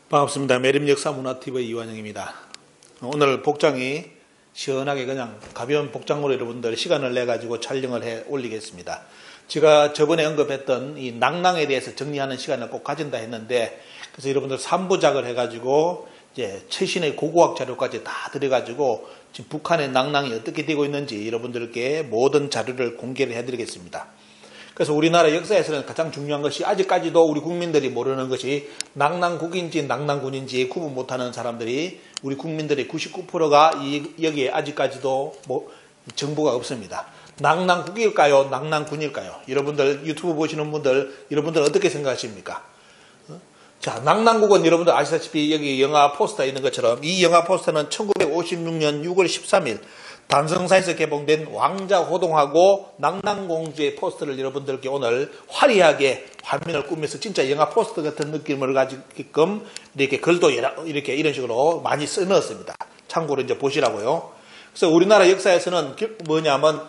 반갑습니다. 매림역사문화TV 이완영입니다. 오늘 복장이 시원하게 그냥 가벼운 복장으로 여러분들 시간을 내가지고 촬영을 해 올리겠습니다. 제가 저번에 언급했던 이 낭낭에 대해서 정리하는 시간을 꼭 가진다 했는데, 그래서 여러분들 3부작을 해가지고 이제 최신의 고고학 자료까지 다 들여가지고 지금 북한의 낭낭이 어떻게 되고 있는지 여러분들께 모든 자료를 공개를 해드리겠습니다. 그래서 우리나라 역사에서는 가장 중요한 것이, 아직까지도 우리 국민들이 모르는 것이 낭낭국인지 낭낭군인지 구분 못하는 사람들이, 우리 국민들의 99%가 여기에 아직까지도 정보가 없습니다. 낭낭국일까요? 낭낭군일까요? 여러분들 유튜브 보시는 분들, 여러분들 어떻게 생각하십니까? 자, 낭낭국은 여러분들 아시다시피 여기 영화 포스터에 있는 것처럼, 이 영화 포스터는 1956년 6월 13일 단성사에서 개봉된 왕자 호동하고 낭낭공주의 포스터를 여러분들께 오늘 화려하게 화면을 꾸며서 진짜 영화 포스터 같은 느낌을 가지게끔 이렇게 글도 이렇게 이런 식으로 많이 써넣었습니다. 참고로 이제 보시라고요. 그래서 우리나라 역사에서는 뭐냐면,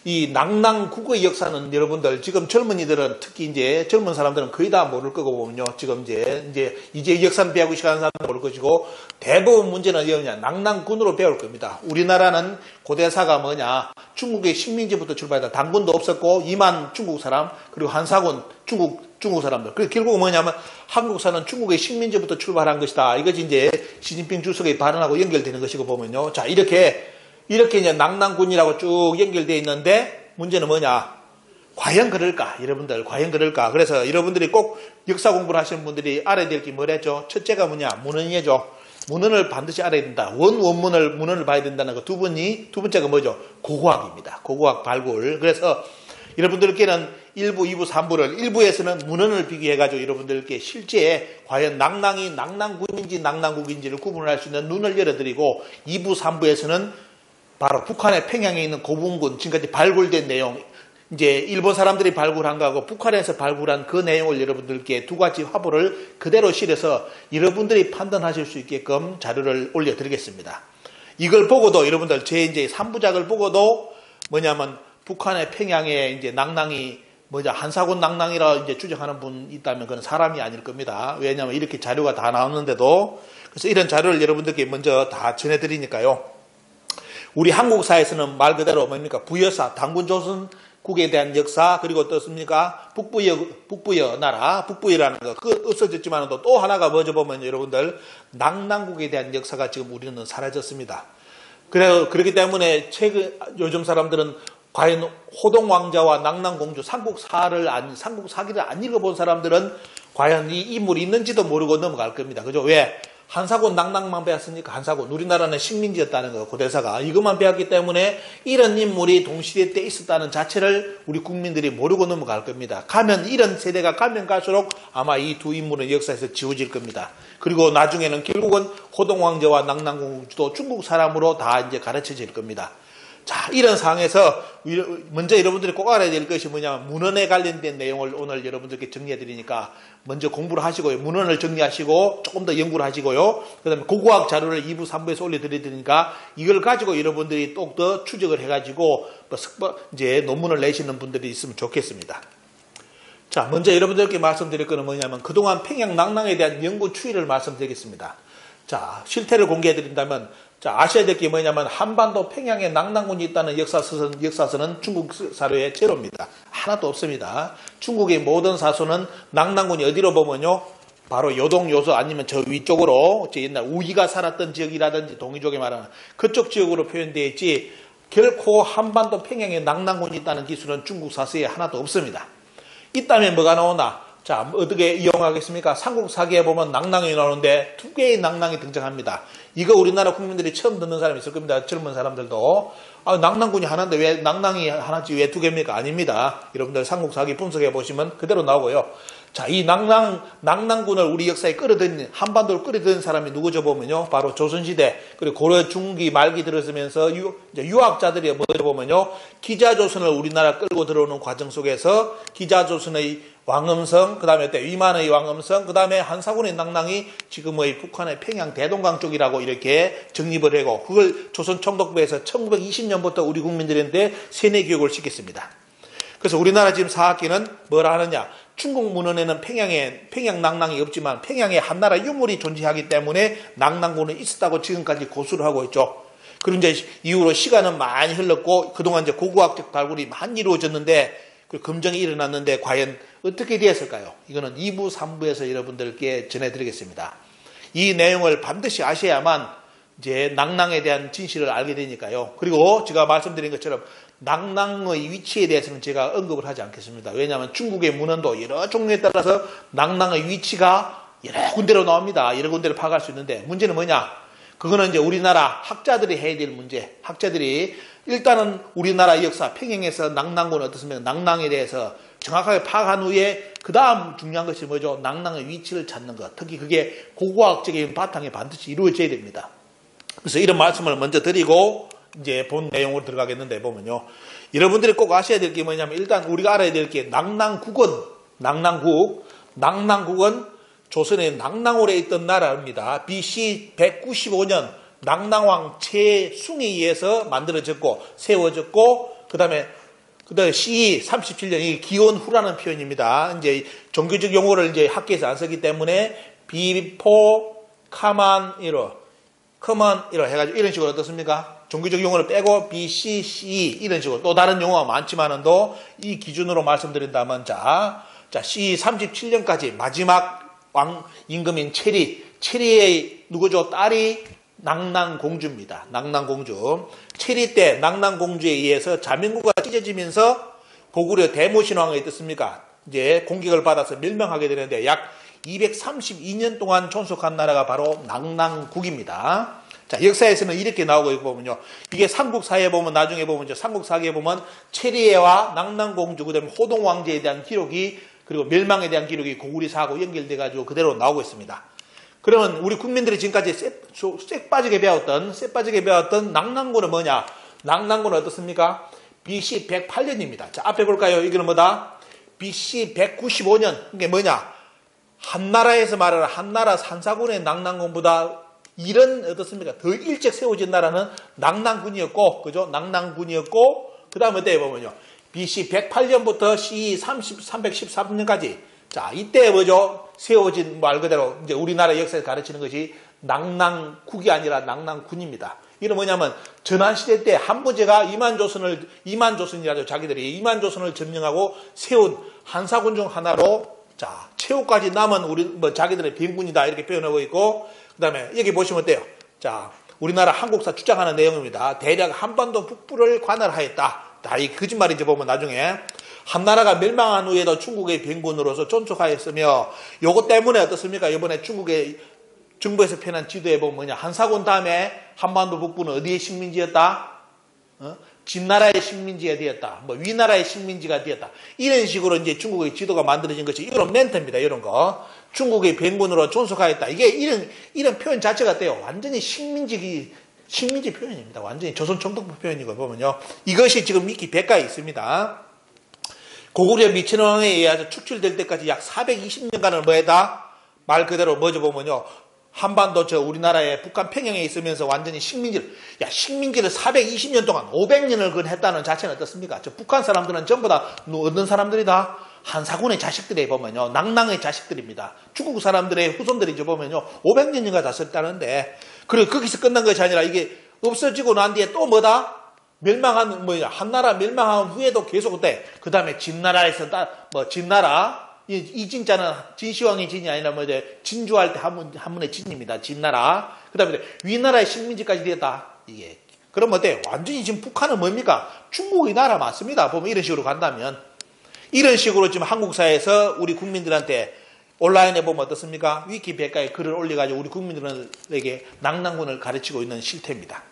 이 낭낭국의 역사는 여러분들 지금 젊은이들은, 특히 이제 젊은 사람들은 거의 다 모를 거고 보면요. 지금 이제 역사를 배우고 시작하는 사람들은 모를 것이고, 대부분 문제는 뭐냐, 낭낭군으로 배울 겁니다. 우리나라는 고대사가 뭐냐, 중국의 식민지부터 출발했다. 당군도 없었고 2만 중국 사람, 그리고 한사군 중국 사람들. 그래서 결국 뭐냐면 한국사는 중국의 식민지부터 출발한 것이다. 이것이 이제 시진핑 주석의 발언하고 연결되는 것이고 보면요. 자, 이렇게 이제 낭낭군이라고 쭉 연결되어 있는데, 문제는 뭐냐? 과연 그럴까? 여러분들, 과연 그럴까? 그래서 여러분들이 꼭 역사 공부를 하시는 분들이 알아야 될 게 뭐랬죠? 첫째가 뭐냐? 문헌이죠. 문헌을 반드시 알아야 된다. 문헌을 봐야 된다는 거. 두 번째가 뭐죠? 고고학입니다. 고고학 발굴. 그래서 여러분들께는 1부, 2부, 3부를, 1부에서는 문헌을 비교해가지고 여러분들께 실제 과연 낭낭이 낭낭군인지 낭낭국인지를 구분할 수 있는 눈을 열어드리고, 2부, 3부에서는 바로 북한의 평양에 있는 고분군, 지금까지 발굴된 내용, 이제 일본 사람들이 발굴한 거하고 북한에서 발굴한 그 내용을 여러분들께 두 가지 화보를 그대로 실어서 여러분들이 판단하실 수 있게끔 자료를 올려드리겠습니다. 이걸 보고도 여러분들 제 이제 3부작을 보고도 뭐냐면, 북한의 평양에 이제 낭낭이 한사군 낭낭이라 이제 추정하는 분 있다면 그건 사람이 아닐 겁니다. 왜냐하면 이렇게 자료가 다 나왔는데도. 그래서 이런 자료를 여러분들께 먼저 다 전해드리니까요. 우리 한국사에서는 말 그대로 뭡니까? 부여사, 당군조선국에 대한 역사, 그리고 어떻습니까? 북부여 나라, 북부여라는 거, 그 없어졌지만 또 하나가 뭐죠 보면 여러분들, 낭낭국에 대한 역사가 지금 우리는 사라졌습니다. 그렇기 때문에 요즘 사람들은 과연 호동왕자와 낭낭공주, 삼국사기를 안 읽어본 사람들은 과연 이 인물이 있는지도 모르고 넘어갈 겁니다. 그죠? 왜? 한사군 낭낭만 배웠으니까. 한사군, 우리나라는 식민지였다는 거, 고대사가 이것만 배웠기 때문에 이런 인물이 동시대 때 있었다는 자체를 우리 국민들이 모르고 넘어갈 겁니다. 이런 세대가 가면 갈수록 아마 이 두 인물은 역사에서 지워질 겁니다. 그리고 나중에는 결국은 호동왕제와 낭낭공주도 중국 사람으로 다 이제 가르쳐질 겁니다. 자, 이런 상황에서 먼저 여러분들이 꼭 알아야 될 것이 뭐냐면, 문헌에 관련된 내용을 오늘 여러분들께 정리해 드리니까 먼저 공부를 하시고요. 문헌을 정리하시고 조금 더 연구를 하시고요. 그 다음에 고고학 자료를 2부, 3부에서 올려드리니까 이걸 가지고 여러분들이 또 더 추적을 해가지고 이제 논문을 내시는 분들이 있으면 좋겠습니다. 자, 먼저 여러분들께 말씀드릴 거는 뭐냐면, 그동안 평양 낭낭에 대한 연구 추이를 말씀드리겠습니다. 자, 실태를 공개해 드린다면, 자, 아셔야 될 게 뭐냐면, 한반도 평양에 낭낭군이 있다는 역사서는 중국 사료에 제로입니다. 하나도 없습니다. 중국의 모든 사서는 낭낭군이 어디로 보면요, 바로 요동, 요서 아니면 저 위쪽으로, 옛날 우이가 살았던 지역이라든지 동이족에 말하는 그쪽 지역으로 표현되어 있지, 결코 한반도 평양에 낭낭군이 있다는 기술은 중국 사서에 하나도 없습니다. 있다면 뭐가 나오나? 자, 어떻게 이용하겠습니까? 삼국사기에 보면 낭낭이 나오는데 2개의 낭낭이 등장합니다. 이거 우리나라 국민들이 처음 듣는 사람이 있을 겁니다. 젊은 사람들도. 낭낭군이 하나인데 왜 낭낭이 하나지 왜 2개입니까? 아닙니다. 여러분들 삼국사기 분석해 보시면 그대로 나오고요. 자, 이 낭낭군을 우리 역사에 한반도를 끌어들인 사람이 누구죠 보면요, 바로 조선시대, 그리고 고려 중기 말기 들어서면서 유학자들이 뭐죠 보면요, 기자조선을 우리나라 끌고 들어오는 과정 속에서 기자조선의 왕엄성, 그 다음에 위만의 왕엄성, 그 다음에 한사군의 낭낭이 지금의 북한의 평양 대동강 쪽이라고 이렇게 정립을 하고, 그걸 조선총독부에서 1920년부터 우리 국민들한테 세뇌 교육을 시켰습니다. 그래서 우리나라 지금 사학기는 뭐라 하느냐, 중국 문헌에는 평양 낙랑이 없지만 평양에 한나라 유물이 존재하기 때문에 낙랑군은 있었다고 지금까지 고수를 하고 있죠. 그리고 이제 이후로 시간은 많이 흘렀고 그동안 이제 고고학적 발굴이 많이 이루어졌는데 그 검증이 일어났는데 과연 어떻게 되었을까요? 이거는 2부, 3부에서 여러분들께 전해드리겠습니다. 이 내용을 반드시 아셔야만 이제 낙랑에 대한 진실을 알게 되니까요. 그리고 제가 말씀드린 것처럼 낙랑의 위치에 대해서는 제가 언급을 하지 않겠습니다. 왜냐하면 중국의 문헌도 여러 종류에 따라서 낙랑의 위치가 여러 군데로 나옵니다. 여러 군데를 파악할 수 있는데 문제는 뭐냐? 그거는 이제 우리나라 학자들이 해야 될 문제. 학자들이 일단은 우리나라 역사, 평양에서 낙랑군은 어떻습니까? 낙랑에 대해서 정확하게 파악한 후에 그 다음 중요한 것이 뭐죠? 낙랑의 위치를 찾는 것. 특히 그게 고고학적인 바탕에 반드시 이루어져야 됩니다. 그래서 이런 말씀을 먼저 드리고 이제 본 내용으로 들어가겠는데 보면요. 여러분들이 꼭 아셔야 될 게 뭐냐면 일단 우리가 알아야 될 게 낙랑국은 조선의 낙랑홀에 있던 나라입니다. BC 195년 낙랑왕 최숭에 의해서 만들어졌고 세워졌고 그다음에 CE 37년 이 기원후라는 표현입니다. 이제 종교적 용어를 이제 학계에서 안 쓰기 때문에 비포 카만 이러 해가지고 이런 식으로 어떻습니까? 종교적 용어를 빼고 BC, CE 이런 식으로 또 다른 용어가 많지만은도 이 기준으로 말씀드린다면 자 CE 37년까지 마지막 왕 임금인 체리의 누구죠? 딸이 낙랑공주입니다. 낙랑공주. 체리 때 낙랑공주에 의해서 자명구가 찢어지면서 고구려 대모신왕이 어떻습니까? 이제 공격을 받아서 멸망하게 되는데 약 232년 동안 존속한 나라가 바로 낙랑국입니다. 자, 역사에서는 이렇게 나오고 있고 보면요. 이게 삼국사에 보면 나중에 보면 삼국사기에 보면 체리와 낙랑공주 그다음에 호동왕제에 대한 기록이 그리고 멸망에 대한 기록이 고구려사하고 연결돼 가지고 그대로 나오고 있습니다. 그러면 우리 국민들이 지금까지 쎄 빠지게 배웠던 낙랑군은 뭐냐? 낙랑군은 어떻습니까? BC 108년입니다. 자, 앞에 볼까요? 이거는 뭐다? BC 195년. 이게 뭐냐? 한나라에서 말하는 한나라 산사군의 낙랑군보다 이런 어떻습니까? 더 일찍 세워진 나라는 낙랑군이었고, 그죠? 낙랑군이었고, 그 다음 어때요? 보면요. BC 108년부터 CE 313년까지. 자, 이때 뭐죠? 세워진 말 그대로 이제 우리나라 역사에서 가르치는 것이 낙랑국이 아니라 낙랑군입니다. 이건 뭐냐면 전한시대 때 한부제가 이만조선이라죠. 자기들이 이만조선을 점령하고 세운 한사군 중 하나로 자, 최후까지 남은 우리 자기들의 병군이다 이렇게 표현하고 있고 그다음에 여기 보시면 어때요? 자, 우리나라 한국사 주장하는 내용입니다. 대략 한반도 북부를 관할하였다. 다 이 거짓말인지 보면 나중에 한나라가 멸망한 후에도 중국의 병군으로서 존속하였으며 요것 때문에 어떻습니까? 이번에 중국의 정부에서 펴낸 지도에 보면 뭐냐? 한사군 다음에 한반도 북부는 어디의 식민지였다? 진나라의 식민지가 되었다. 위나라의 식민지가 되었다. 이런 식으로 이제 중국의 지도가 만들어진 것이 이런 멘트입니다. 이런 거. 중국의 병군으로 존속하였다. 이게 이런 표현 자체가 어때요? 완전히 식민지 표현입니다. 완전히 조선 총독부 표현이고 보면요. 이것이 지금 위키백과에 있습니다. 고구려 미천왕에 의해서 축출될 때까지 약 420년간을 뭐했다? 말 그대로 뭐죠 보면요. 한반도 우리나라의 북한 평양에 있으면서 완전히 식민지를 420년 동안 500년을 했다는 자체는 어떻습니까? 북한 사람들은 전부 다 어떤 사람들이다? 한사군의 자식들이 보면요. 낙랑의 자식들입니다. 중국 사람들의 후손들이 보면요. 500년인가 다 썼다는데 그리고 거기서 끝난 것이 아니라 이게 없어지고 난 뒤에 또 뭐다? 한나라 멸망한 후에도 계속 그 다음에 진나라에서 진나라 이 진짜는 진시황의 진이 아니라 진주할 때 한문의 진입니다. 진나라. 그 다음에 위나라의 식민지까지 되었다. 이게. 그럼 어때? 완전히 지금 북한은 뭡니까? 중국의 나라 맞습니다. 보면 이런 식으로 간다면. 이런 식으로 지금 한국사에서 우리 국민들한테 온라인에 보면 어떻습니까? 위키백과에 글을 올려가지고 우리 국민들에게 낙랑군을 가르치고 있는 실태입니다.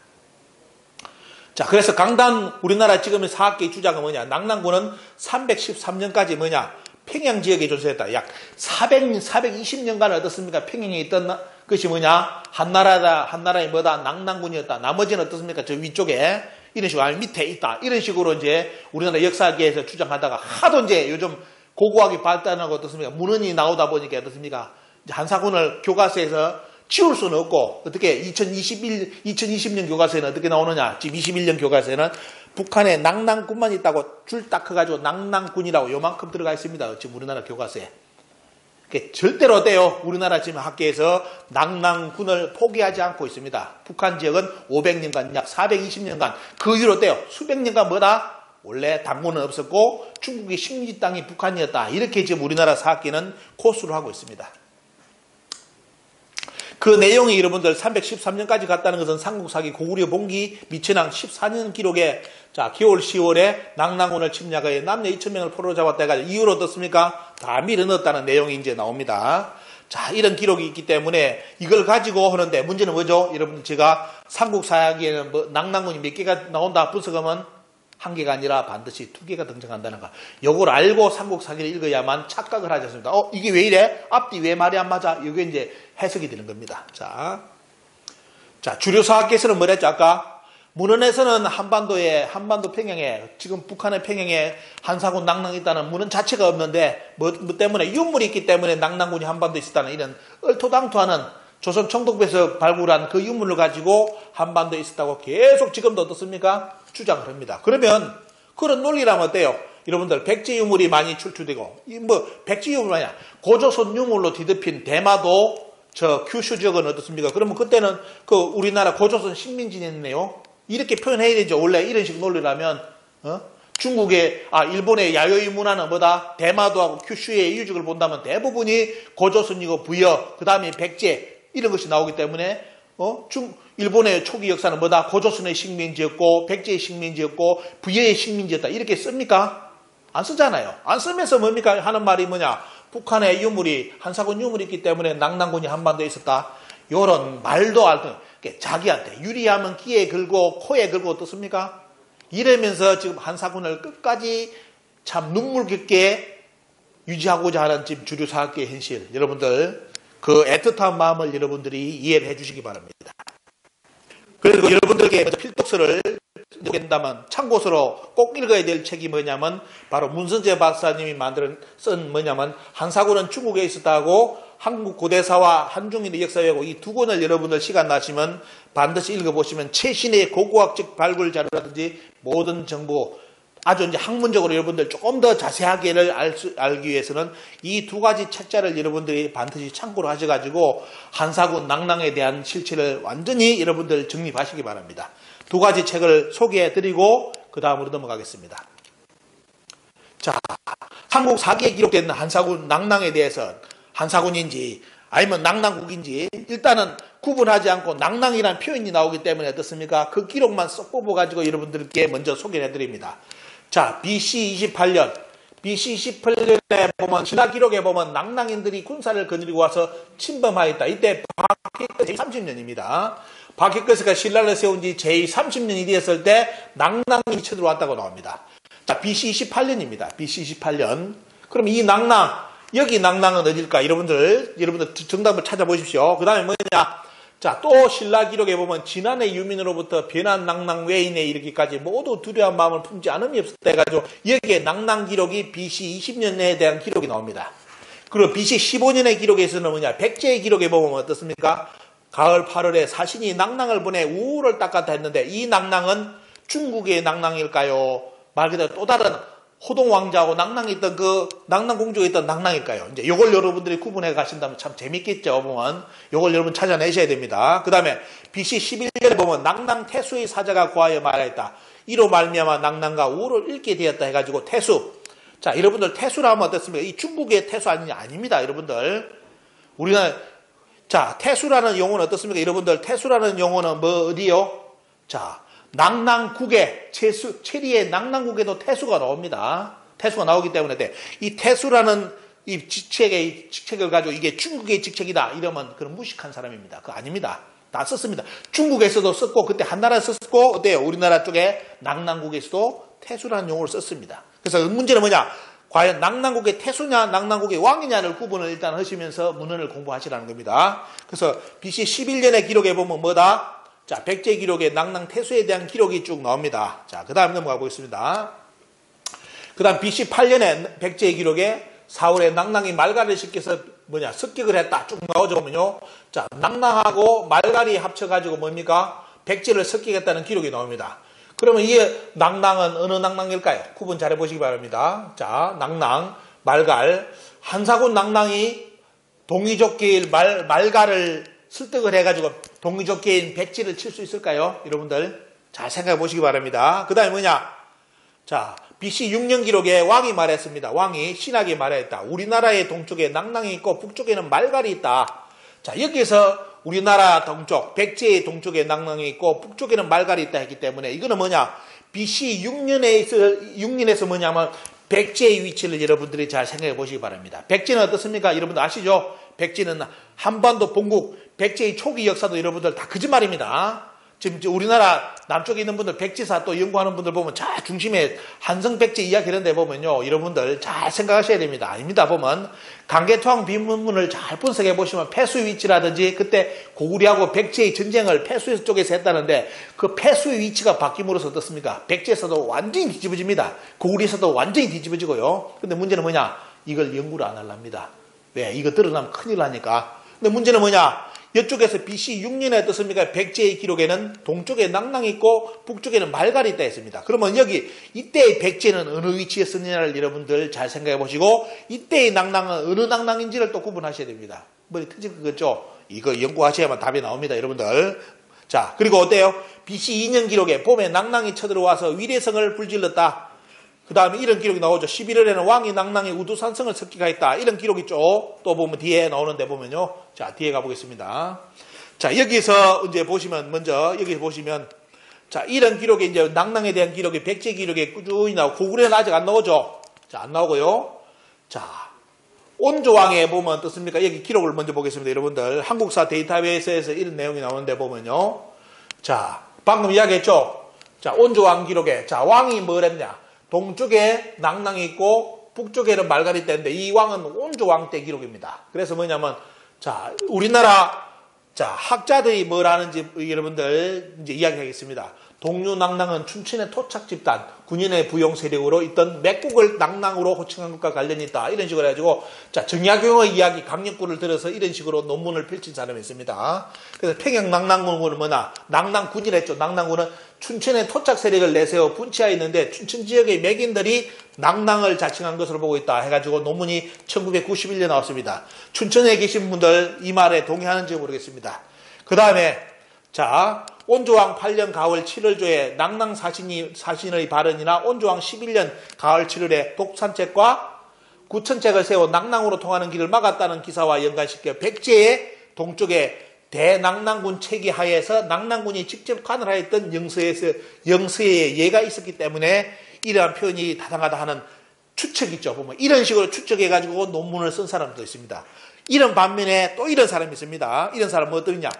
자, 그래서 강단 우리나라 지금의 사학계의 주장은 뭐냐? 낙랑군은 313년까지 뭐냐? 평양 지역에 존재했다. 약 420년간 어떻습니까? 평양에 있던 것이 뭐냐? 한나라의 뭐다? 낙랑군이었다. 나머지는 어떻습니까? 저 위쪽에 이런 식으로 밑에 있다. 이런 식으로 이제 우리나라 역사계에서 주장하다가 하도 이제 요즘 고고학이 발달하고 어떻습니까? 문헌이 나오다 보니까 어떻습니까? 이제 한사군을 교과서에서 지울 수는 없고 어떻게 2020년 교과서에는 어떻게 나오느냐? 지금 21년 교과서에는 북한에 낭낭군만 있다고 줄 딱 커가지고 낭낭군이라고 요만큼 들어가 있습니다. 지금 우리나라 교과서에. 절대로 어때요? 우리나라 지금 학계에서 낭낭군을 포기하지 않고 있습니다. 북한 지역은 500년간, 약 420년간, 그 이후로 어때요? 수백 년간 뭐다? 원래 당군은 없었고 중국의 식민지 땅이 북한이었다. 이렇게 지금 우리나라 사학계는 코스로 하고 있습니다. 그 내용이 여러분들 313년까지 갔다는 것은 삼국사기 고구려 봉기 미천왕 14년 기록에 자 겨울 10월에 낭낭군을 침략하여 남녀 2,000명을 포로로 잡았다 해가지고 이후로 어떻습니까? 다 밀어넣었다는 내용이 이제 나옵니다. 자 이런 기록이 있기 때문에 이걸 가지고 하는데 문제는 뭐죠? 여러분 제가 삼국사기에는 뭐 낭낭군이 몇 개가 나온다 분석하면 한 개가 아니라 반드시 두 개가 등장한다는 거. 요걸 알고 삼국사기를 읽어야만 착각을 하지 않습니다. 이게 왜 이래? 앞뒤 왜 말이 안 맞아? 이게 이제 해석이 되는 겁니다. 자, 주류사학계에서는 뭐랬죠? 아까 문헌에서는 한반도 평양에 지금 북한의 평양에 한사군 낭낭이 있다는 문헌 자체가 없는데 뭐 때문에 유물이 있기 때문에 낭낭군이 한반도에 있었다는 이런 얼토당토하는 조선 청동부에서 발굴한 그 유물을 가지고 한반도에 있었다고 계속 지금도 어떻습니까? 주장을 합니다. 그러면 그런 논리라면 어때요? 여러분들 백제 유물이 많이 출土되고 백제 유물 아니야. 고조선 유물로 뒤덮인 대마도 저 규슈 지역은 어떻습니까? 그러면 그때는 그 우리나라 고조선 식민지였네요. 이렇게 표현해야 되죠. 원래 이런 식 논리라면 일본의 야요이 문화는 뭐다? 대마도하고 규슈의 유적을 본다면 대부분이 고조선이고 부여, 그 다음에 백제 이런 것이 나오기 때문에 일본의 초기 역사는 뭐다? 고조선의 식민지였고 백제의 식민지였고 부여의 식민지였다. 이렇게 씁니까? 안 쓰잖아요. 안 쓰면서 뭡니까? 하는 말이 뭐냐? 북한의 유물이 한사군 유물이 있기 때문에 낭낭군이 한반도에 있었다. 요런 말도 안 되는 자기한테 유리하면 귀에 걸고 코에 걸고 어떻습니까? 이러면서 지금 한사군을 끝까지 참 눈물 깊게 유지하고자 하는 지금 주류사학계의 현실. 여러분들 그 애틋한 마음을 여러분들이 이해를 해주시기 바랍니다. 그리고 여러분들께 필독서를 된다면 참고서로 꼭 읽어야 될 책이 뭐냐면 바로 문선재 박사님이 쓴 뭐냐면 한사군은 중국에 있었다고 한국 고대사와 한중인의 역사회고 이 두 권을 여러분들 시간 나시면 반드시 읽어보시면 최신의 고고학적 발굴 자료라든지 모든 정보 아주 이제 학문적으로 여러분들 조금 더 자세하게를 알기 위해서는 이 두 가지 책자를 여러분들이 반드시 참고로 하셔가지고 한사군 낭낭에 대한 실체를 완전히 여러분들 정립하시기 바랍니다. 두 가지 책을 소개해드리고 그 다음으로 넘어가겠습니다. 자, 한국 사기에 기록된 한사군 낭낭에 대해서 한사군인지 아니면 낭낭국인지 일단은 구분하지 않고 낭낭이라는 표현이 나오기 때문에 어떻습니까? 그 기록만 쏙 뽑아가지고 여러분들께 먼저 소개를 해드립니다. 자, BC 28년에 보면 신화 기록에 보면 낭낭인들이 군사를 거느리고 와서 침범하였다. 이때 박해끝 제30년입니다. 박해끝이가 신라를 세운 지 제30년이 되었을 때 낭낭이 쳐들어왔다고 나옵니다. 자, BC 28년입니다. BC 28년. 그럼 이 낭낭, 여기 낭낭은 어딜까? 여러분들 정답을 찾아보십시오. 그 다음에 뭐냐? 자, 또 신라 기록에 보면 지난해 유민으로부터 변한 낭낭 외인에 이르기까지 모두 두려운 마음을 품지 않음이 없었다 해가지고 여기에 낭낭 기록이 BC 20년에 대한 기록이 나옵니다. 그리고 BC 15년의 기록에서는 뭐냐? 백제의 기록에 보면 어떻습니까? 가을 8월에 사신이 낭낭을 보내 우울을 닦았다 했는데 이 낭낭은 중국의 낭낭일까요? 말 그대로 또 다른 호동 왕자하고 낭낭이 있던 그 낭낭 공주가 있던 낭낭일까요? 이제 요걸 여러분들이 구분해 가신다면 참 재밌겠죠. 보면 요걸 여러분 찾아내셔야 됩니다. 그 다음에 BC 11년에 보면 낭낭 태수의 사자가 고하여 말하였다. 이로 말미암아 낭낭과 우를 잃게 되었다 해가지고 태수. 자, 여러분들 태수라 하면 어떻습니까? 이 중국의 태수 아닙니다. 여러분들 우리는 자, 태수라는 용어는 어떻습니까? 여러분들 태수라는 용어는 뭐 어디요? 자, 낭낭국에 체리의 낭낭국에도 태수가 나옵니다. 태수가 나오기 때문에 이 태수라는 이 직책을 가지고 이게 중국의 직책이다 이러면 그런 무식한 사람입니다. 그거 아닙니다. 다 썼습니다. 중국에서도 썼고 그때 한나라에서 썼고 어때요? 우리나라 쪽에 낭낭국에서도 태수라는 용어를 썼습니다. 그래서 문제는 뭐냐? 과연 낭낭국의 태수냐 낭낭국의 왕이냐를 구분을 일단 하시면서 문헌을 공부하시라는 겁니다. 그래서 BC 11년의 기록에 보면 뭐다? 자, 백제 기록에 낭낭 태수에 대한 기록이 쭉 나옵니다. 자, 그 다음 넘어가 보겠습니다. 그 다음 BC 8년에 백제 기록에 4월에 낭낭이 말갈을 시켜서 습격을 했다. 쭉 나오죠, 보면요. 자, 낭낭하고 말갈이 합쳐가지고 뭡니까? 백제를 습격했다는 기록이 나옵니다. 그러면 이 낭낭은 어느 낭낭일까요? 구분 잘 해보시기 바랍니다. 자, 낭낭, 말갈. 한사군 낭낭이 동이조끼일 말갈을 설득을 해가지고 동이조끼인 백지를 칠 수 있을까요? 여러분들 잘 생각해 보시기 바랍니다. 그 다음에 뭐냐? 자, BC 6년 기록에 왕이 말했습니다. 왕이 신하게 말했다. 우리나라의 동쪽에 낭낭이 있고 북쪽에는 말갈이 있다. 자, 여기에서 우리나라 동쪽, 백제의 동쪽에 낭낭이 있고 북쪽에는 말갈이 있다 했기 때문에 이거는 뭐냐? BC 6년에서 뭐냐면 백제의 위치를 여러분들이 잘 생각해 보시기 바랍니다. 백제는 어떻습니까? 여러분들 아시죠? 백제는 한반도 본국, 백제의 초기 역사도 여러분들 다 거짓말입니다. 지금 우리나라 남쪽에 있는 분들 백제사 또 연구하는 분들 보면 자 중심에 한성백제 이야기 이런 데 보면요. 여러분들 잘 생각하셔야 됩니다. 아닙니다. 보면 강개토항 비문문을 잘 분석해 보시면 패수 위치라든지 그때 고구려하고 백제의 전쟁을 패수 쪽에서 했다는데 그 패수의 위치가 바뀜으로써 어떻습니까? 백제에서도 완전히 뒤집어집니다. 고구려에서도 완전히 뒤집어지고요. 근데 문제는 뭐냐? 이걸 연구를 안 하랍니다. 왜? 이거 드러나면 큰일 나니까. 근데 문제는 뭐냐? 이쪽에서 BC 6년에 어떻습니까? 백제의 기록에는 동쪽에 낭낭이 있고 북쪽에는 말갈이 있다 했습니다. 그러면 여기 이때의 백제는 어느 위치에 있었느냐를 여러분들 잘 생각해 보시고 이때의 낭낭은 어느 낭낭인지를 또 구분하셔야 됩니다. 머리 트집 그거죠? 이거 연구하셔야만 답이 나옵니다. 여러분들. 자, 그리고 어때요? BC 2년 기록에 봄에 낭낭이 쳐들어와서 위례성을 불질렀다. 그 다음에 이런 기록이 나오죠. 11월에는 왕이 낭낭에 우두산성을 습기가했다. 이런 기록이 있죠. 또 보면 뒤에 나오는데 보면요. 자, 뒤에 가보겠습니다. 자, 여기서 이제 보시면, 먼저, 여기 보시면, 자, 이런 기록이 이제 낭낭에 대한 기록이 백제 기록에 꾸준히 나오고, 고구려는 아직 안 나오죠. 자, 안 나오고요. 자, 온조왕에 보면 어떻습니까? 여기 기록을 먼저 보겠습니다. 여러분들. 한국사 데이터베이스에서 이런 내용이 나오는데 보면요. 자, 방금 이야기했죠. 자, 온조왕 기록에, 자, 왕이 뭘 했냐? 동쪽에 낭낭이 있고 북쪽에는 말갈이 때인데 이 왕은 온조왕 때 기록입니다. 그래서 뭐냐면 자 우리나라 자 학자들이 뭘 하는지 여러분들 이제 이야기하겠습니다. 동류낭낭은 춘천의 토착 집단, 군인의 부용 세력으로 있던 맥국을 낭낭으로 호칭한 것과 관련이 있다. 이런 식으로 해가지고 자 정약용의 이야기 강력구를 들어서 이런 식으로 논문을 펼친 사람이 있습니다. 그래서 평양낭낭군은 뭐냐? 낭낭군이랬죠. 낭낭군은 춘천의 토착 세력을 내세워 분치하에 있는데 춘천 지역의 맥인들이 낭낭을 자칭한 것으로 보고 있다 해가지고 논문이 1991년에 나왔습니다. 춘천에 계신 분들 이 말에 동의하는지 모르겠습니다. 그 다음에 자 온조왕 8년 가을 7월조에 낭낭 사신의 발언이나 온조왕 11년 가을 7월에 독산책과 구천책을 세워 낭낭으로 통하는 길을 막았다는 기사와 연관시켜 백제의 동쪽에 대낭낭군 체계 하에서 낭낭군이 직접 관할하였던 영서의 예가 있었기 때문에 이러한 표현이 타당하다 하는 추측이 있죠. 보면 이런 식으로 추측해가지고 논문을 쓴 사람도 있습니다. 이런 반면에 또 이런 사람이 있습니다. 이런 사람은 어떠냐?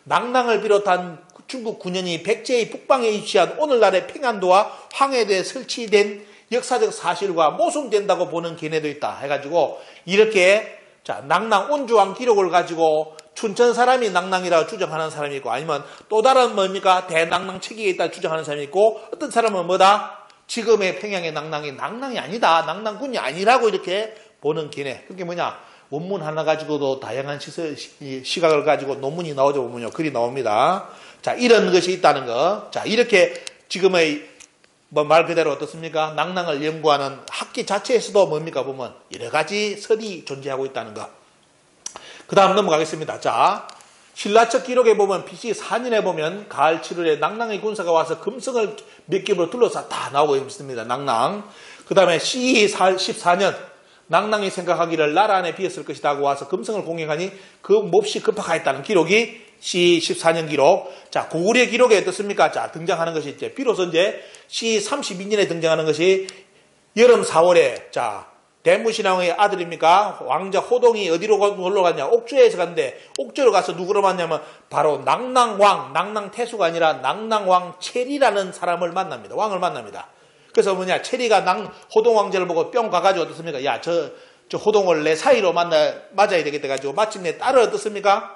낭낭을 비롯한 중국 군현이 백제의 북방에 위치한 오늘날의 평안도와 황해도에 설치된 역사적 사실과 모순된다고 보는 견해도 있다 해가지고 이렇게 자 낭낭 온조왕 기록을 가지고 춘천 사람이 낭낭이라고 주장하는 사람이 있고 아니면 또 다른 뭡니까 대낭낭 체계에 있다 주장하는 사람이 있고 어떤 사람은 뭐다 지금의 평양의 낭낭이 아니다 낭낭군이 아니라고 이렇게 보는 견해. 그게 뭐냐 원문 하나 가지고도 다양한 시각을 가지고 논문이 나오죠 보면요 글이 나옵니다. 자 이런 것이 있다는 거. 자 이렇게 지금의 뭐 말 그대로 어떻습니까 낭낭을 연구하는 학계 자체에서도 뭡니까 보면 여러 가지 설이 존재하고 있다는 거. 그 다음 넘어가겠습니다. 자, 신라척 기록에 보면 BC 4년에 보면 가을 7월에 낭낭의 군사가 와서 금성을 몇 겹으로 둘러싸 다 나오고 있습니다. 낭낭. 그 다음에 CE 14년 낭낭이 생각하기를 나라 안에 비었을 것이다 하고 와서 금성을 공격하니 그 몹시 급박하였다는 기록이 CE 14년 기록. 자, 고구려 기록에 어떻습니까? 자, 등장하는 것이 이제 비로소 이제 CE 32년에 등장하는 것이 여름 4월에 자, 대무신왕의 아들입니까? 왕자 호동이 어디로 놀러 갔냐? 옥주에서 갔는데 옥주로 가서 누구로 만나면 바로 낭낭왕, 낭낭태수가 아니라 낭낭왕 체리라는 사람을 만납니다. 왕을 만납니다. 그래서 뭐냐? 체리가 호동 왕자를 보고 뿅 가가지고 어떻습니까? 야, 저 호동을 내 사이로 맞아야 되겠다 가지고 마침내 딸을 어떻습니까?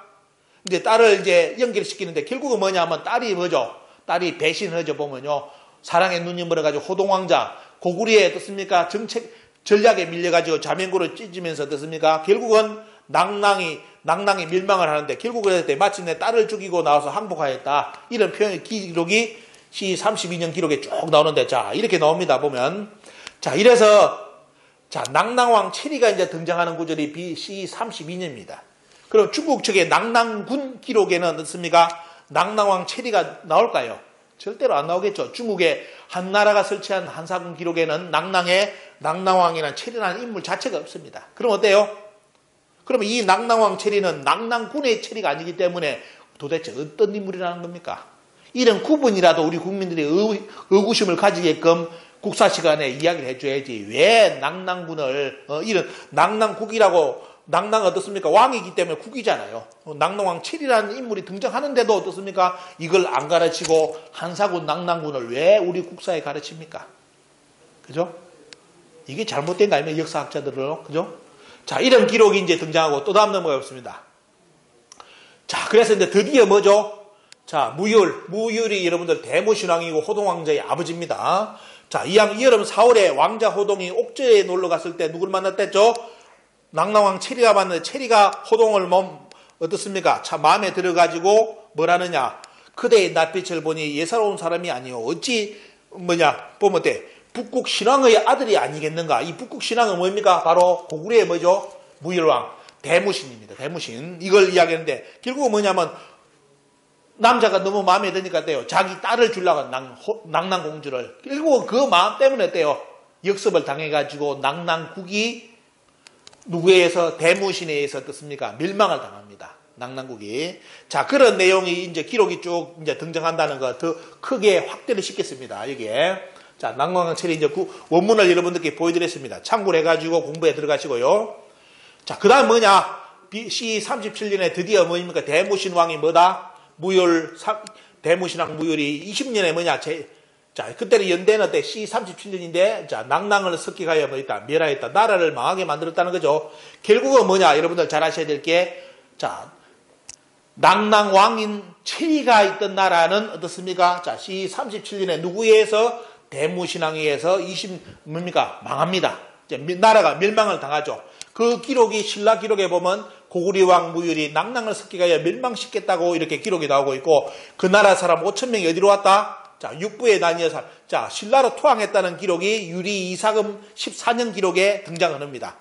이제 딸을 이제 연결시키는데 결국은 뭐냐면 딸이 뭐죠? 딸이 배신을 하죠 보면요. 사랑의 눈이 멀어가지고 호동 왕자 고구려에 어떻습니까? 전략에 밀려가지고 자명고를 찢으면서 어떻습니까? 결국은 낭낭이 밀망을 하는데 결국은 마침내 딸을 죽이고 나와서 항복하였다. 이런 표현의 기록이 C32년 기록에 쭉 나오는데, 자, 이렇게 나옵니다. 보면. 자, 이래서, 자, 낭낭왕 체리가 이제 등장하는 구절이 BC 32년입니다. 그럼 중국 측의 낭낭군 기록에는 어떻습니까? 낭낭왕 체리가 나올까요? 절대로 안 나오겠죠. 중국의 한 나라가 설치한 한사군 기록에는 낭낭왕이나 체리라는 인물 자체가 없습니다. 그럼 어때요? 그러면 이 낭낭왕 체리는 낭낭군의 체리가 아니기 때문에 도대체 어떤 인물이라는 겁니까? 이런 구분이라도 우리 국민들이 의구심을 가지게끔 국사 시간에 이야기를 해줘야지. 왜 낭낭군을 이런 낭낭국이라고, 낭낭 어떻습니까? 왕이기 때문에 국이잖아요. 낭낭왕 체리라는 인물이 등장하는데도 어떻습니까? 이걸 안 가르치고 한사군 낭낭군을 왜 우리 국사에 가르칩니까? 그죠? 이게 잘못된 거 아니면 역사학자들은, 그죠? 자, 이런 기록이 이제 등장하고 또 다음 넘어가 봅니다. 자, 그래서 이제 드디어 뭐죠? 자, 무율이 여러분들 대모신왕이고 호동왕자의 아버지입니다. 자, 이 여름 4월에 왕자 호동이 옥저에 놀러 갔을 때 누구를 만났댔죠? 낭낭왕 체리가 만났는데 체리가 호동을 어떻습니까? 참 마음에 들어가지고 뭐라느냐? 그대의 낯빛을 보니 예사로운 사람이 아니요. 어찌 보면 어때? 북국 신왕의 아들이 아니겠는가? 이 북국 신왕은 뭡니까? 바로 고구려의 뭐죠? 무율왕 대무신입니다. 대무신. 이걸 이야기하는데 결국은 뭐냐면 남자가 너무 마음에 드니까 돼요. 자기 딸을 주려고 낭낭공주를. 결국은 그 마음 때문에 돼요. 역습을 당해가지고 낭낭국이 누구에서 대무신에 의해서 어떻습니까? 멸망을 당합니다. 낭낭국이. 자, 그런 내용이 이제 기록이 쭉 이제 등장한다는 거 더 크게 확대를 시켰습니다. 여기에. 자, 낭낭왕 체리 이제 원문을 여러분들께 보여드렸습니다. 참고를 해가지고 공부에 들어가시고요. 자, 그 다음 뭐냐? BC 37년에 드디어 뭐입니까? 대무신왕이 뭐다? 대무신왕 무율이 20년에 뭐냐? 자, 그때는 연대는 때 C37년인데, 자, 낭낭을 습격하여 뭐 있다? 멸하였다. 나라를 망하게 만들었다는 거죠. 결국은 뭐냐? 여러분들 잘 아셔야 될 게, 자, 낭낭왕인 체리가 있던 나라는 어떻습니까? 자, C37년에 누구에 의해서? 대무신왕에 의해서 뭡니까? 망합니다. 이제 나라가 멸망을 당하죠. 그 기록이 신라 기록에 보면 고구려왕 무율이 낭낭을 습격하여 멸망시켰다고 이렇게 기록이 나오고 있고, 그 나라 사람 5,000명이 어디로 왔다? 자, 육부에 나뉘어서, 자, 신라로 투항했다는 기록이 유리 이사금 14년 기록에 등장을 합니다.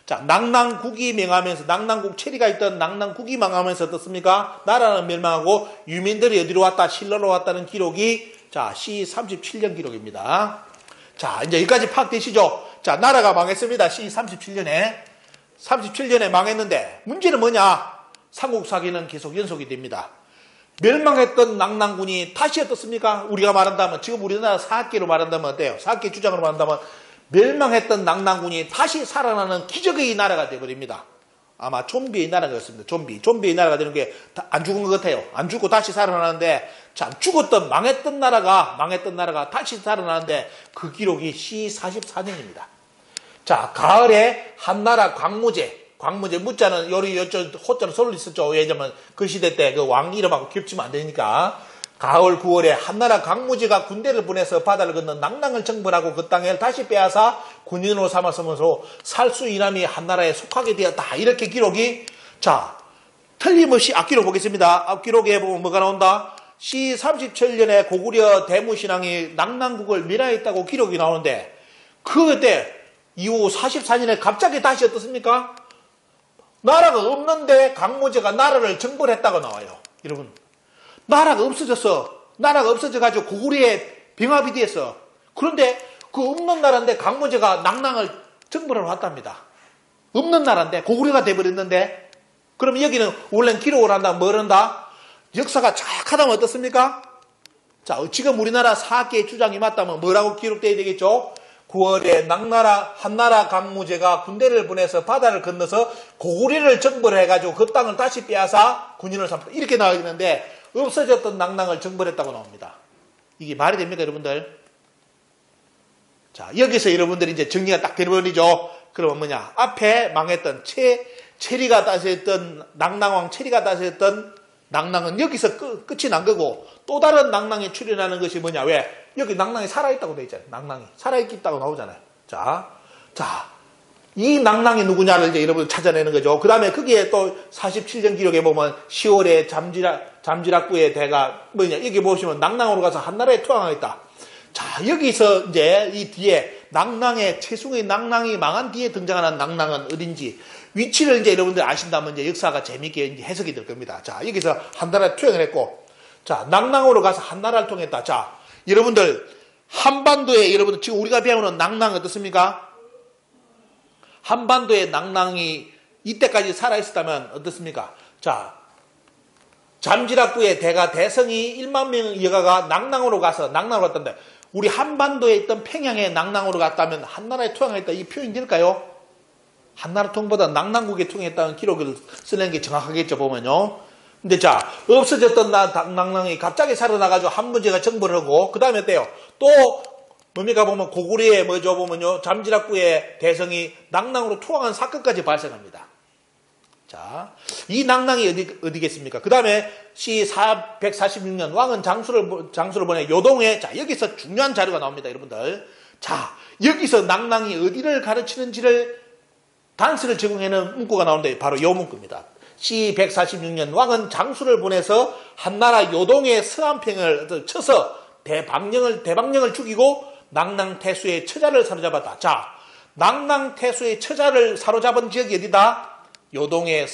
자, 낭낭국이 명하면서, 낭낭국 체리가 있던 낭낭국이 망하면서 어떻습니까? 나라는 멸망하고 유민들이 어디로 왔다? 신라로 왔다는 기록이, 자, C37년 기록입니다. 자, 이제 여기까지 파악되시죠? 자, 나라가 망했습니다. C37년에. 37년에 망했는데, 문제는 뭐냐? 삼국사기는 계속 연속이 됩니다. 멸망했던 낭낭군이 다시 어떻습니까? 우리가 말한다면, 지금 우리나라 사학계로 말한다면 어때요? 사학계 주장으로 말한다면, 멸망했던 낭낭군이 다시 살아나는 기적의 나라가 되어버립니다. 아마 좀비의 나라였습니다. 좀비의 나라가 되는 게 안 죽은 것 같아요. 안 죽고 다시 살아나는데, 참, 망했던 나라가 다시 살아나는데, 그 기록이 C44년입니다. 자, 가을에 한나라 광무제, 무자는 요리 호자는 서로 있었죠. 왜냐면 그 시대 때 그 왕 이름하고 겹치면 안 되니까. 가을 9월에 한나라 광무제가 군대를 보내서 바다를 건너 낭낭을 정벌하고 그 땅을 다시 빼앗아 군인으로 삼았으면서 살수 이남이 한나라에 속하게 되었다. 이렇게 기록이, 자, 틀림없이 앞기록 보겠습니다. 앞기록에 보면 뭐가 나온다? C37년에 고구려 대무신왕이 낭낭국을 멸하였다고 기록이 나오는데, 그때 이후 44년에 갑자기 다시 어떻습니까? 나라가 없는데 강무제가 나라를 정벌했다고 나와요. 여러분, 나라가 없어져가지고 고구려에 병합이 됐어. 그런데 그 없는 나라인데 강무제가 낭낭을 정벌하러 왔답니다. 없는 나라인데 고구려가 돼버렸는데, 그럼 여기는 원래는 기록을 한다, 뭘 한다? 역사가 정확하다면 어떻습니까? 자, 지금 우리나라 사학계의 주장이 맞다면 뭐라고 기록돼야 되겠죠? 9월에 한나라 강무제가 군대를 보내서 바다를 건너서 고구려를 정벌해가지고 그 땅을 다시 빼앗아 군인을 삼다. 이렇게 나와 있는데, 없어졌던 낭낭을 정벌했다고 나옵니다. 이게 말이 됩니까, 여러분들? 자, 여기서 여러분들이 이제 정리가 딱 되어버리죠. 그러면 뭐냐? 앞에 망했던 체리가 다스렸던 낭낭왕 체리가 다스렸던 낭낭은 여기서 끝이 난 거고, 또 다른 낭낭이 출현하는 것이 뭐냐? 왜? 여기 낭낭이 살아있다고 돼 있잖아요. 낭낭이 살아있다고 나오잖아요. 자, 이 낭낭이 누구냐를 이제 여러분 찾아내는 거죠. 그 다음에 거기에 또 47년 기록에 보면 10월에 잠지락부의 대가 뭐냐, 여기 보시면 낙랑으로 가서 한나라에 투항하겠다. 자, 여기서 이제 이 뒤에 낙랑의, 최숭의 낙랑이 망한 뒤에 등장하는 낙랑은 어딘지, 위치를 이제 여러분들 아신다면 이제 역사가 재밌게 이제 해석이 될 겁니다. 자, 여기서 한나라에 투항을 했고, 자, 낙랑으로 가서 한나라를 통했다. 자, 여러분들, 한반도에, 여러분들, 지금 우리가 배우는 낙랑 어떻습니까? 한반도의 낙랑이 이때까지 살아있었다면 어떻습니까? 자, 잠지락부의 대가 대성이 1만 명의 여가가 낙랑으로 갔던데, 우리 한반도에 있던 평양의 낙랑으로 갔다면 한나라에 투항했다. 이 표현이 될까요? 한나라 통보다 낙랑국에 통했다는 기록을 쓰는 게 정확하겠죠, 보면요. 근데 자, 없어졌던 낙랑이 갑자기 살아나가지고 한무제가 정벌을 하고, 그 다음에 어때요? 또, 뭡니까 보면 고구려에 뭐죠 보면요. 잠지락부의 대성이 낙랑으로 투항한 사건까지 발생합니다. 자, 이 낙랑이 어디겠습니까? 그 다음에 C 446년 왕은 장수를 보내 요동에, 자, 여기서 중요한 자료가 나옵니다, 여러분들. 자, 여기서 낙랑이 어디를 가르치는지를 단서를 제공해놓은 문구가 나오는데 바로 이 문구입니다. C 146년 왕은 장수를 보내서 한나라 요동의 서안평을 쳐서 대방령을 죽이고 낙랑태수의 처자를 사로잡았다. 자, 낙랑태수의 처자를 사로잡은 지역이 어디다? 요동의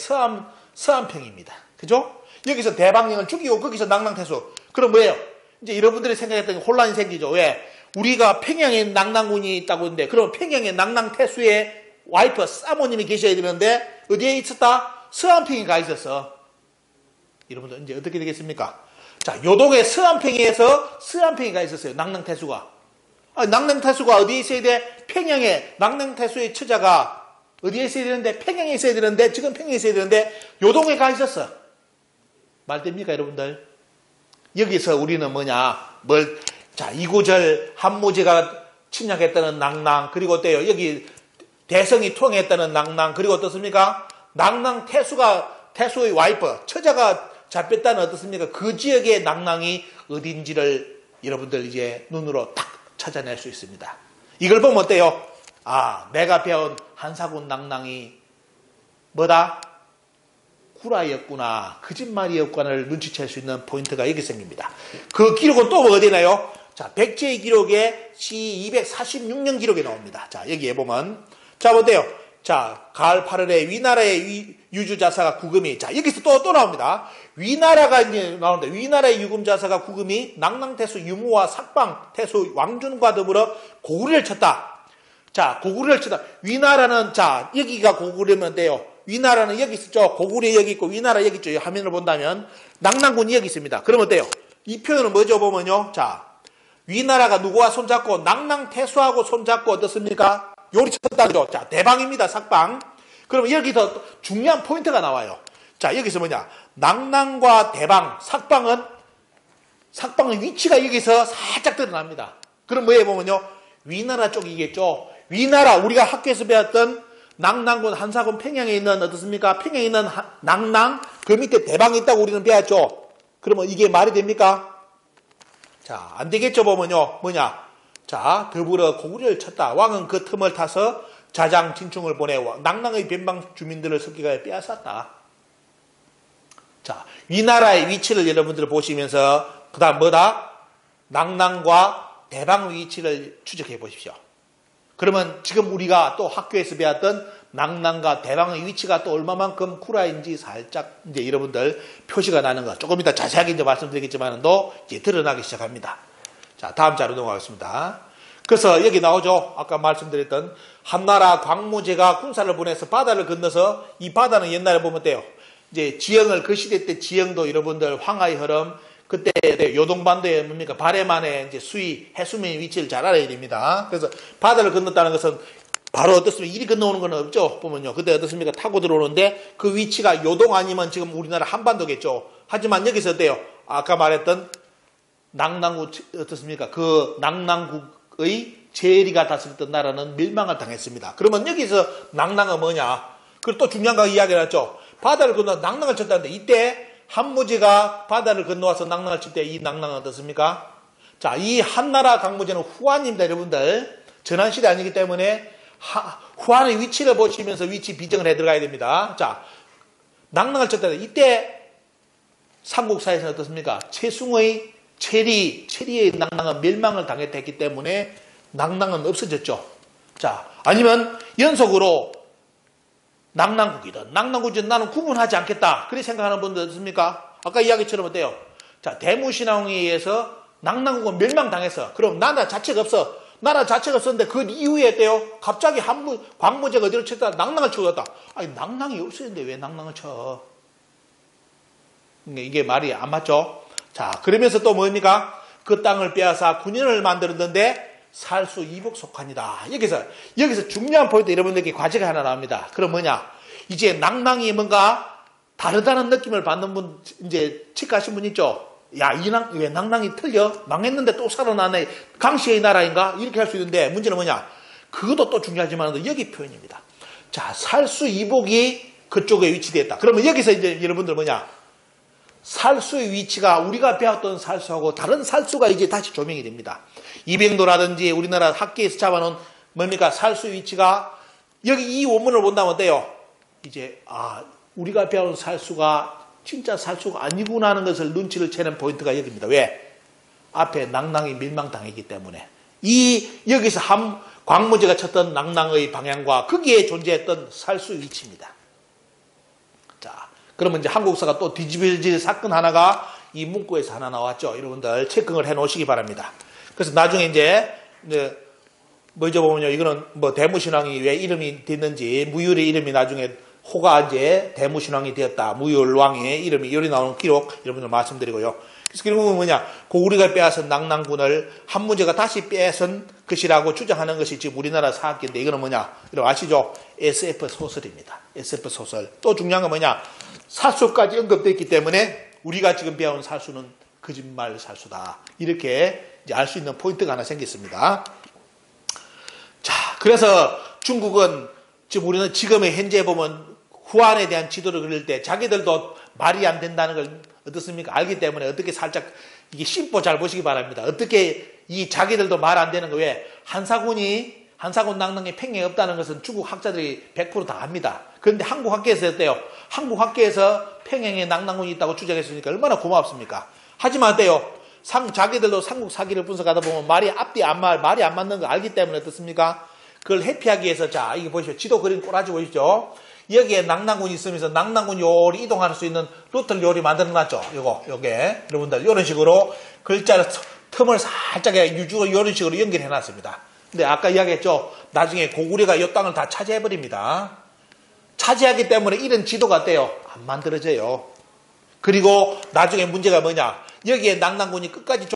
서안평입니다. 그죠? 여기서 대방령을 죽이고 거기서 낙랑태수. 그럼 뭐예요? 이제 여러분들이 생각했던 혼란이 생기죠. 왜? 우리가 평양에 낙랑군이 있다고 했는데, 그럼 평양에 낙랑태수의 와이프 사모님이 계셔야 되는데 어디에 있었다? 서안평에 가 있었어. 여러분들 이제 어떻게 되겠습니까? 자, 요동의 서안평에 가 있었어요. 낙랑태수가. 낙랑태수가 어디에 있어야 돼? 평양에. 낙랑태수의 처자가 어디에 있어야 되는데? 평양에 있어야 되는데, 지금 평양에 있어야 되는데 요동에 가 있었어. 말 됩니까, 여러분들? 여기서 우리는 뭐냐? 자, 이구절 한무제가 침략했다는 낙랑, 그리고 어때요? 여기 대성이 통했다는 낙랑, 그리고 어떻습니까? 태수의 와이프, 처자가 잡혔다는 어떻습니까? 그 지역의 낙랑이 어딘지를 여러분들 이제 눈으로 딱 찾아낼 수 있습니다. 이걸 보면 어때요? 아, 내가 배운 한사군 낙랑이 뭐다? 구라였구나, 거짓말이었구나를 눈치챌 수 있는 포인트가 여기 생깁니다. 그 기록은 또 뭐가 되나요? 자, 백제의 기록에 C 246년 기록에 나옵니다. 자, 여기에 보면, 자, 어때요? 자, 가을 8월에 위나라의 유주자사가 구금이, 자, 여기서 또 나옵니다. 위나라가 이제 나오는데, 위나라의 유금자사가 구금이 낙랑태수 유무와 삭방태수 왕준과 더불어 고구려를 쳤다. 자, 고구려를 쳤다. 위나라는, 자, 여기가 고구려면 돼요. 위나라는 여기 있죠. 고구려 여기 있고 위나라 여기 있죠. 화면을 본다면 낙랑군이 여기 있습니다. 그러면 어때요? 이 표현은 뭐죠 보면요. 자, 위나라가 누구와 손잡고 낙랑태수하고 손잡고 어떻습니까? 요리 쳤다죠. 자, 대방입니다. 삭방. 그러면 여기서 중요한 포인트가 나와요. 자, 여기서 뭐냐? 낙랑과 대방, 삭방은 위치가 여기서 살짝 드러납니다. 그럼 뭐에 보면요? 위나라 쪽이겠죠. 위나라, 우리가 학교에서 배웠던 낙랑군, 한사군 평양에 있는 어떻습니까? 평양에 있는 낙랑, 그 밑에 대방이 있다고 우리는 배웠죠. 그러면 이게 말이 됩니까? 자, 안 되겠죠, 보면요. 뭐냐? 자, 더불어 고구려를 쳤다. 왕은 그 틈을 타서 자장 진충을 보내 낙랑의 변방 주민들을 섞기가 빼앗았다. 자, 위나라의 위치를 여러분들 보시면서 그 다음 뭐다? 낙랑과 대방의 위치를 추적해 보십시오. 그러면 지금 우리가 또 학교에서 배웠던 낙랑과 대방의 위치가 또 얼마만큼 구라인지 살짝 이제 여러분들 표시가 나는 거 조금 이따 자세하게 이제 말씀드리겠지만도 이제 드러나기 시작합니다. 자, 다음 자료 넘어가겠습니다. 그래서 여기 나오죠. 아까 말씀드렸던 한나라 광무제가 군사를 보내서 바다를 건너서, 이 바다는 옛날에 보면 돼요. 이제 지형을, 그 시대 때 지형도 여러분들 황하의 흐름, 그때 요동반도에 뭡니까? 발해만의 이제 해수면의 위치를 잘 알아야 됩니다. 그래서 바다를 건넜다는 것은 바로 어떻습니까? 이리 건너오는 건 없죠. 보면요. 그때 어떻습니까? 타고 들어오는데 그 위치가 요동 아니면 지금 우리나라 한반도겠죠. 하지만 여기서 어때요? 아까 말했던 낙랑국 어떻습니까? 그 낙랑국의 제리가 다스렸던 나라는 멸망을 당했습니다. 그러면 여기서 낙랑은 뭐냐? 그리고 또 중요한 거 이야기를 했죠. 바다를 건너 낙랑을 쳤다는데 이때 한무제가 바다를 건너와서 낙랑을 칠 때 이 낙랑은 어떻습니까? 자, 이 한나라 강무제는 후한입니다, 여러분들. 전한시대 아니기 때문에 후한의 위치를 보시면서 위치 비정을 해 들어가야 됩니다. 자, 낙랑을 쳤다. 이때 삼국사에서는 어떻습니까? 최숭의 체리의 낙랑은 멸망을 당했기 때문에 낙랑은 없어졌죠. 자, 아니면 연속으로 낙랑국이든 낙랑국이든 나는 구분하지 않겠다. 그렇게 생각하는 분들 없습니까? 아까 이야기처럼 어때요? 자, 대무신앙에 의해서 낙랑국은 멸망당했어. 그럼 나라 자체가 없어. 나라 자체가 없었는데 그 이후에 어때요? 갑자기 광무제가 어디로 쳤다? 낙랑을 쳐줬다. 아니, 낙랑이 없었는데 왜 낙랑을 쳐? 이게 말이 안 맞죠? 자, 그러면서 또 뭡니까? 그 땅을 빼앗아 군인을 만들었는데 살수 이복 속하니다. 여기서 중요한 포인트 여러분들께 과제가 하나 나옵니다. 그럼 뭐냐? 이제 낙랑이 뭔가 다르다는 느낌을 받는 분, 이제 체크하신 분 있죠? 야, 왜 낙랑이 틀려? 망했는데 또 살아나네. 강씨의 나라인가? 이렇게 할 수 있는데 문제는 뭐냐? 그것도 또 중요하지만 여기 표현입니다. 자, 살수 이복이 그쪽에 위치되어 있다. 그러면 여기서 이제 여러분들 뭐냐? 살수의 위치가 우리가 배웠던 살수하고 다른 살수가 이제 다시 조명이 됩니다. 이병도라든지 우리나라 학계에서 잡아놓은 뭡니까? 살수의 위치가 여기 이 원문을 본다면 어때요? 이제 우리가 배운 살수가 진짜 살수가 아니구나 하는 것을 눈치를 채는 포인트가 여기입니다. 왜? 앞에 낙랑이 멸망당했기 때문에 여기서 광무제가 쳤던 낙랑의 방향과 거기에 존재했던 살수의 위치입니다. 자, 그러면 이제 한국사가 또 뒤집어질 사건 하나가 이 문구에서 하나 나왔죠. 여러분들 체크를 해 놓으시기 바랍니다. 그래서 나중에 이제 뭐죠 보면요, 이거는 뭐 대무신왕이 왜 이름이 됐는지, 무율의 이름이 나중에 호가 이제 대무신왕이 되었다. 무율왕의 이름이 여기 나오는 기록 여러분들 말씀드리고요. 그래서 결국은 뭐냐, 고구려가 빼앗은 낙랑군을 한무제가 다시 빼앗은 것이라고 주장하는 것이 지금 우리나라 사학계인데, 이거는 뭐냐, 여러분 아시죠? SF 소설입니다. SF 소설. 또 중요한 건 뭐냐, 살수까지 언급되어 있기 때문에 우리가 지금 배운 살수는 거짓말 살수다. 이렇게 이제 알 수 있는 포인트가 하나 생겼습니다. 자, 그래서 중국은 지금 우리는 지금의 현재 보면 후한에 대한 지도를 그릴 때 자기들도 말이 안 된다는 걸 어떻습니까? 알기 때문에 어떻게 살짝 이게 심보 잘 보시기 바랍니다. 어떻게 이 자기들도 말 안 되는 거, 왜? 한사군 낙랑에 평행이 없다는 것은 중국 학자들이 100% 다 압니다. 그런데 한국 학계에서 어때요? 한국 학계에서 평행에 낙랑군이 있다고 주장했으니까 얼마나 고맙습니까? 하지만 어때요? 자기들도 삼국 사기를 분석하다 보면 말이 안 맞는 거 알기 때문에 어떻습니까? 그걸 회피하기 위해서, 자, 이거 보시죠. 지도 그림 꼬라지 보이시죠? 여기에 낙랑군이 있으면서 낙랑군 요리 이동할 수 있는 루트를 요리 만들어 놨죠. 요게. 여러분들, 이런 식으로 글자를 틈을 살짝 유주로 이런 식으로 연결해 놨습니다. 근데 아까 이야기했죠. 나중에 고구려가 이 땅을 다 차지해버립니다. 차지하기 때문에 이런 지도가 어때요? 안 만들어져요. 그리고 나중에 문제가 뭐냐? 여기에 낙랑군이 끝까지